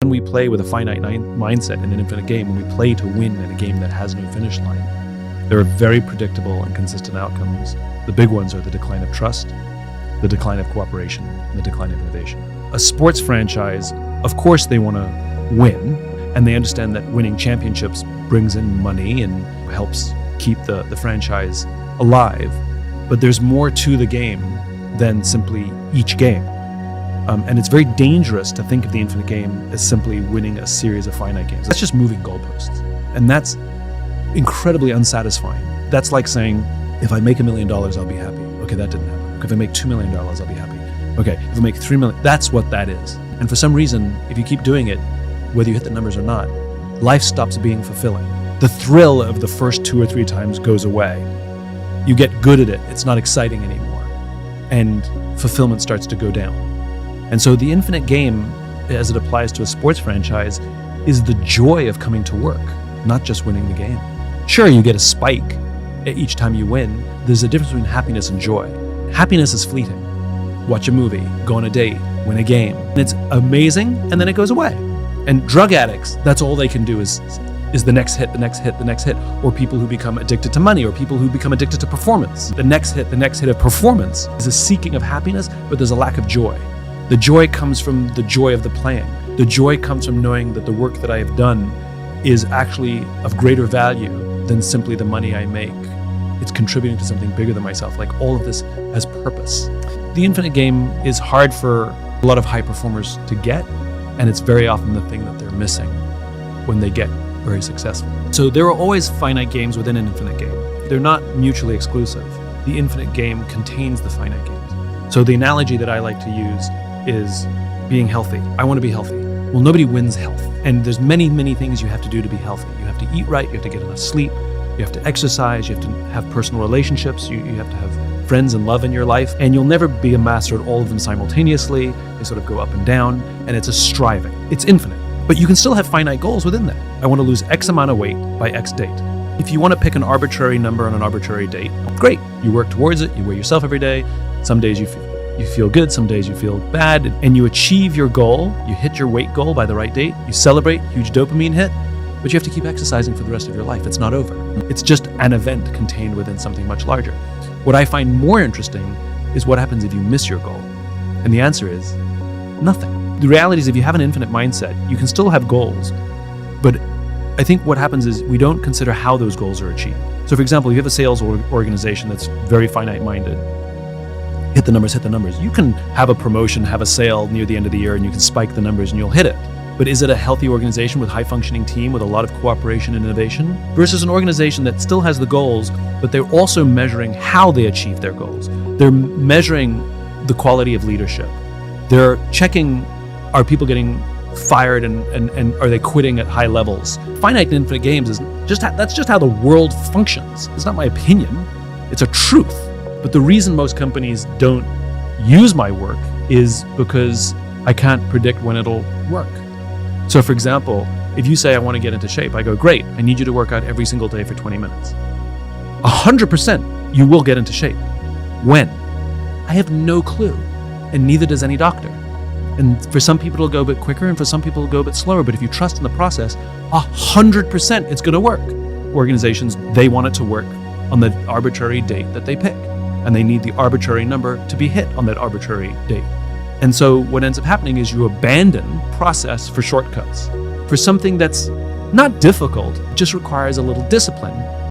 When we play with a finite mindset in an infinite game, when we play to win in a game that has no finish line, there are very predictable and consistent outcomes. The big ones are the decline of trust, the decline of cooperation, and the decline of innovation. A sports franchise, of course, they want to win, and they understand that winning championships brings in money and helps keep the franchise alive. But there's more to the game than simply each game. And it's very dangerous to think of the infinite game as simply winning a series of finite games. That's just moving goalposts. And that's incredibly unsatisfying. That's like saying, if I make $1 million, I'll be happy. Okay, that didn't happen. Okay, if I make $2 million, I'll be happy. Okay, if I make $3 million, that's what that is. And for some reason, if you keep doing it, whether you hit the numbers or not, life stops being fulfilling. The thrill of the first 2 or 3 times goes away. You get good at it. It's not exciting anymore. And fulfillment starts to go down. And so the infinite game, as it applies to a sports franchise, is the joy of coming to work, not just winning the game. Sure, you get a spike each time you win. There's a difference between happiness and joy. Happiness is fleeting. Watch a movie, go on a date, win a game. And it's amazing, and then it goes away. And drug addicts, that's all they can do is the next hit, the next hit, the next hit. Or people who become addicted to money, or people who become addicted to performance. The next hit of performance is a seeking of happiness, but there's a lack of joy. The joy comes from the joy of the playing. The joy comes from knowing that the work that I have done is actually of greater value than simply the money I make. It's contributing to something bigger than myself. Like, all of this has purpose. The infinite game is hard for a lot of high performers to get, and it's very often the thing that they're missing when they get very successful. So there are always finite games within an infinite game. They're not mutually exclusive. The infinite game contains the finite games. So the analogy that I like to use is being healthy. I want to be healthy. Well, nobody wins health. And there's many, many things you have to do to be healthy. You have to eat right, you have to get enough sleep, you have to exercise, you have to have personal relationships, you have to have friends and love in your life, and you'll never be a master at all of them simultaneously. They sort of go up and down, and it's a striving. It's infinite. But you can still have finite goals within that. I want to lose X amount of weight by X date. If you want to pick an arbitrary number on an arbitrary date, great. You work towards it, you weigh yourself every day. Some days you feel good, some days you feel bad, and you achieve your goal. You hit your weight goal by the right date. You celebrate, huge dopamine hit, but you have to keep exercising for the rest of your life. It's not over. It's just an event contained within something much larger. What I find more interesting is what happens if you miss your goal. And the answer is nothing. The reality is, if you have an infinite mindset, you can still have goals, but I think what happens is we don't consider how those goals are achieved. So for example, if you have a sales organization that's very finite-minded, hit the numbers. You can have a promotion, have a sale near the end of the year, and you can spike the numbers and you'll hit it. But is it a healthy organization with high-functioning team with a lot of cooperation and innovation? Versus an organization that still has the goals, but they're also measuring how they achieve their goals. They're measuring the quality of leadership. They're checking, are people getting fired and are they quitting at high levels? Finite and infinite games that's just how the world functions. It's not my opinion, it's a truth. But the reason most companies don't use my work is because I can't predict when it'll work. So for example, if you say I want to get into shape, I go, great, I need you to work out every single day for 20 minutes. 100% you will get into shape. When? I have no clue, and neither does any doctor. And for some people it'll go a bit quicker, and for some people it'll go a bit slower, but if you trust in the process, 100% it's going to work. Organizations, they want it to work on the arbitrary date that they pick, and they need the arbitrary number to be hit on that arbitrary date. And so what ends up happening is you abandon process for shortcuts, for something that's not difficult, it just requires a little discipline.